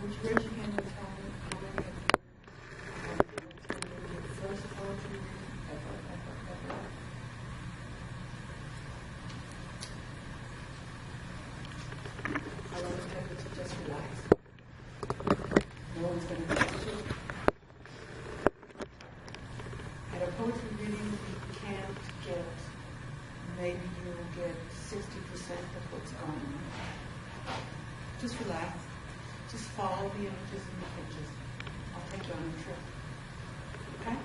Would you raise your hand and tell me how many of you have been attending your first poetry reading ever? I want to tell you to just relax. No one's going to touch you. At a poetry reading, you can't get, maybe you'll get 60% of what's going on. Just relax. Just follow the images and the pictures. I'll take you on a trip. Okay?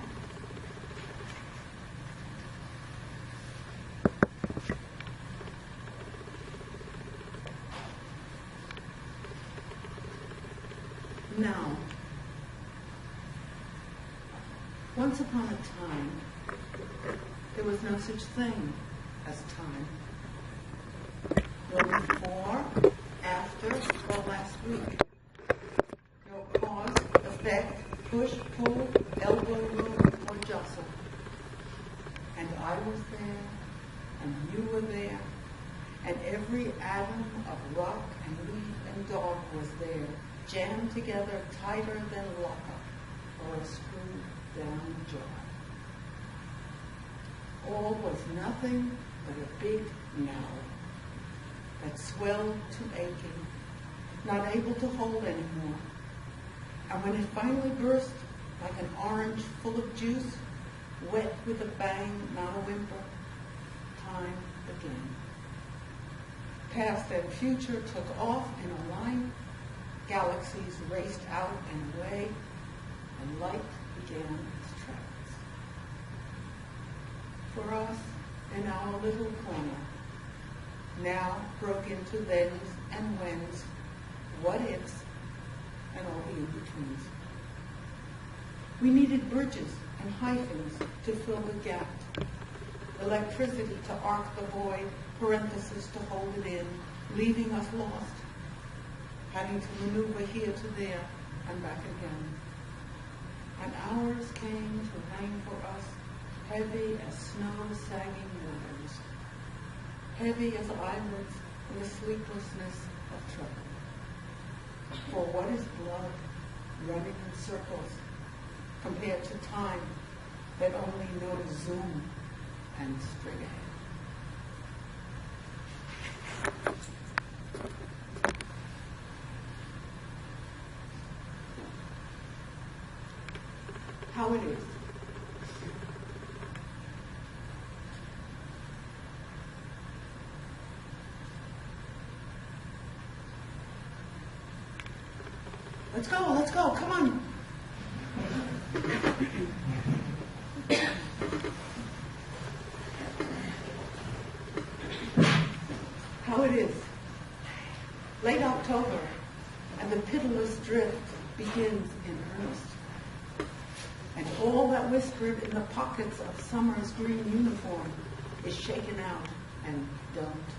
Now, once upon a time, there was no such thing as time. No before, after, or last week. No cause, effect, push, pull, elbow room, or jostle. And I was there, and you were there, and every atom of rock and leaf and dog was there, jammed together tighter than lockup or a screwed-down jar. All was nothing but a big now that swelled to aching, not able to hold anymore. And when it finally burst like an orange full of juice, wet with a bang, not a whimper, time began. Past and future took off in a line, galaxies raced out and away, and light began its travels. For us, in our little corner, now broke into thens and whens, what ifs, and all the in-betweens. We needed bridges and hyphens to fill the gap, electricity to arc the void, parentheses to hold it in, leaving us lost, having to maneuver here to there and back again. And hours came to hang for us, heavy as snow-sagging waters, heavy as eyelids in the sleeplessness of trouble. For what is blood running in circles compared to time that only knows zoom and straight ahead? How it is. Let's go, come on. How it is. Late October, and the pitiless drift begins in earnest. And all that whispered in the pockets of summer's green uniform is shaken out and dumped.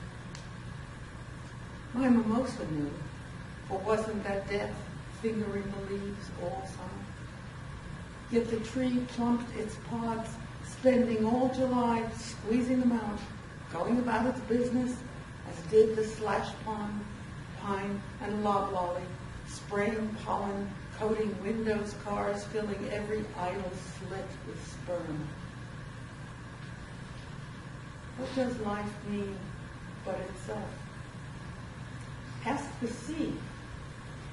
My mimosa knew, for wasn't that death fingering the leaves all summer? Yet the tree plumped its pods, spending all July squeezing them out, going about its business, as did the slash pine and loblolly, spraying pollen, coating windows, cars, filling every idle slit with sperm. What does life mean but itself? Ask the sea.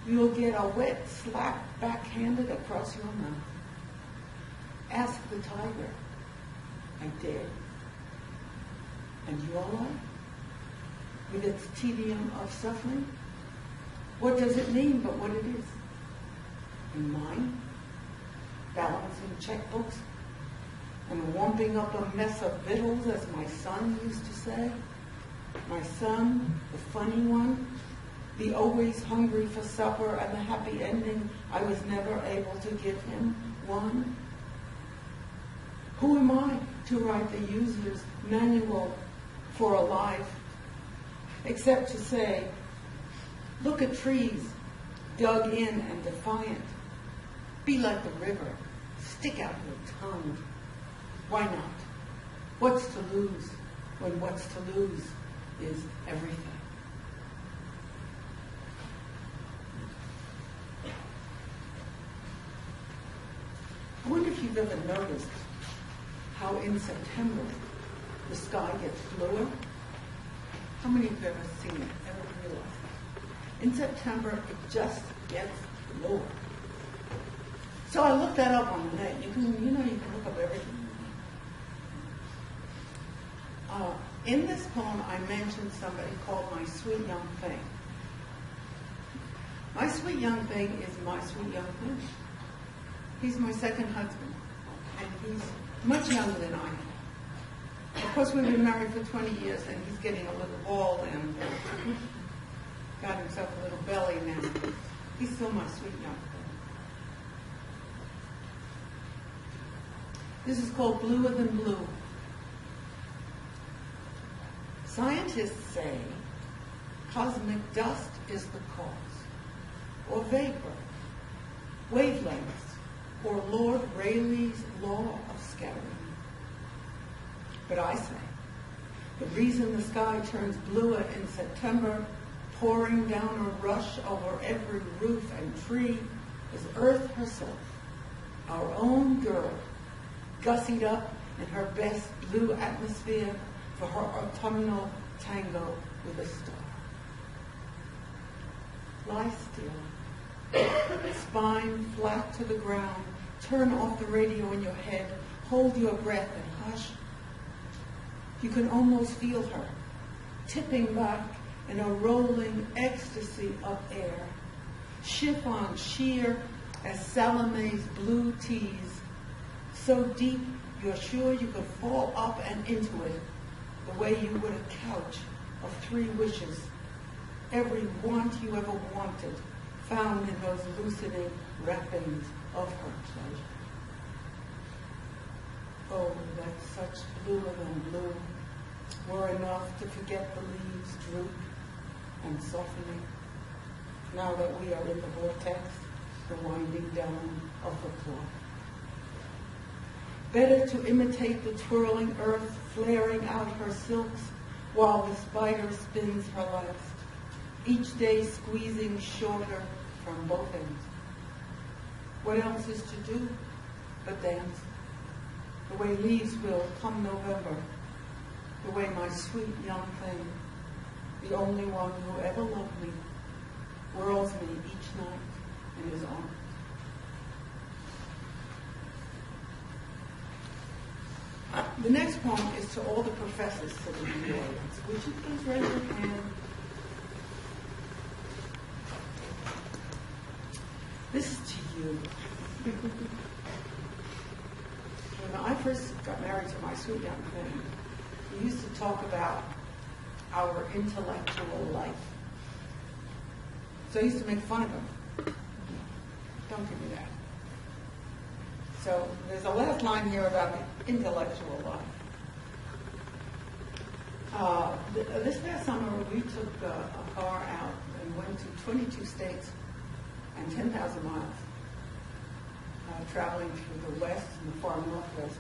You'll get a wet slap backhanded across your mouth. Ask the tiger. I dare. And your life, with its tedium of suffering, what does it mean but what it is? And mine, balancing checkbooks and warming up a mess of victuals, as my son used to say. My son, the funny one, the always hungry for supper and the happy ending I was never able to give him one. Who am I to write the user's manual for a life, except to say, look at trees, dug in and defiant. Be like the river, stick out your tongue. Why not? What's to lose when what's to lose is everything? if you've ever noticed how in September the sky gets bluer. How many of you have ever seen it, ever realized it? In September, it just gets bluer. So I looked that up on the net. You can look up everything. In this poem, I mentioned somebody called my sweet young thing. My sweet young thing is my sweet young thing. He's my second husband, and he's much younger than I am. Of course, we've been married for 20 years, and he's getting a little bald and got himself a little belly now. He's still my sweet young thing. This is called Bluer Than Blue. Scientists say cosmic dust is the cause, or vapor, wavelengths, or Lord Rayleigh's law of scattering. But I say, the reason the sky turns bluer in September, pouring down a rush over every roof and tree, is Earth herself, our own girl, gussied up in her best blue atmosphere for her autumnal tango with a star. Lie still, spine flat to the ground, turn off the radio in your head, hold your breath and hush. You can almost feel her, tipping back in a rolling ecstasy of air, chiffon sheer as Salome's blue tease, so deep you're sure you could fall up and into it, the way you would a couch of 3 wishes, every want you ever wanted, found in those loosening wrappings of her pleasure. Oh, that such bluer than blue were enough to forget the leaves droop and softening, now that we are in the vortex, the winding down of the clock. Better to imitate the twirling earth flaring out her silks while the spider spins her last, each day squeezing shorter from both ends. What else is to do but dance, the way leaves will come November, the way my sweet young thing, the only one who ever loved me, whirls me each night in his arms. The next poem is to all the professors sitting in the audience. Would you please raise your hand? This is to you. When I first got married to my sweet young thing, we used to talk about our intellectual life. So I used to make fun of him. Don't give me that. So there's a last line here about the intellectual life. This past summer, we took a car out and went to 22 states and 10,000 miles, traveling through the West and the far Northwest.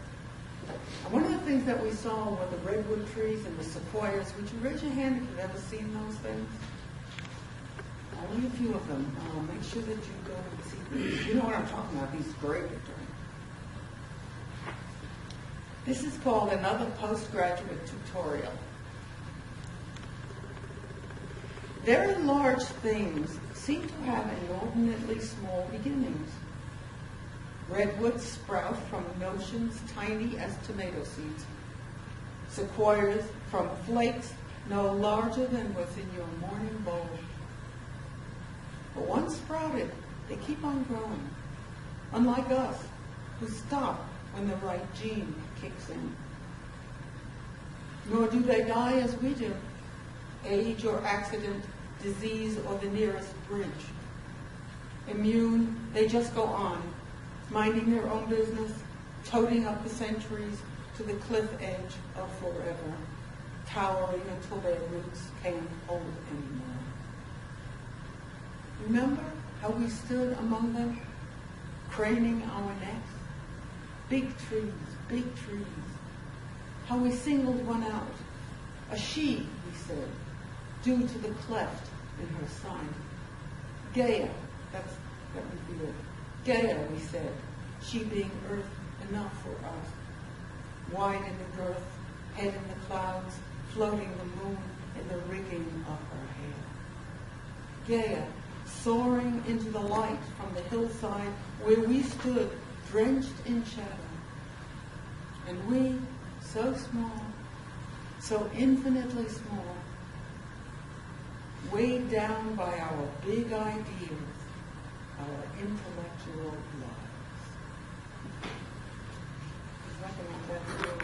And one of the things that we saw were the redwood trees and the sequoias. Would you raise your hand if you've ever seen those things? Only a few of them. Make sure that you go and see them. You know what I'm talking about, these great pictures. This is called another postgraduate tutorial. Very large things seem to have inordinately small beginnings. Redwoods sprout from notions tiny as tomato seeds. Sequoias from flakes no larger than what's in your morning bowl. But once sprouted, they keep on growing, unlike us, who stop when the right gene kicks in. Nor do they die as we do, age or accident, disease or the nearest bridge. Immune, they just go on, minding their own business, toting up the centuries to the cliff edge of forever, towering until their roots can't hold anymore. Remember how we stood among them, craning our necks? Big trees, how we singled one out. A she, we said, due to the cleft in her sign. Gaia, that would be it. Gaia, we said, she being earth enough for us. Wide in the girth, head in the clouds, floating the moon in the rigging of her hair. Gaia, soaring into the light from the hillside where we stood, drenched in shadow. And we, so small, so infinitely small, weighed down by our big ideas, our intellectual lives. I recommend that.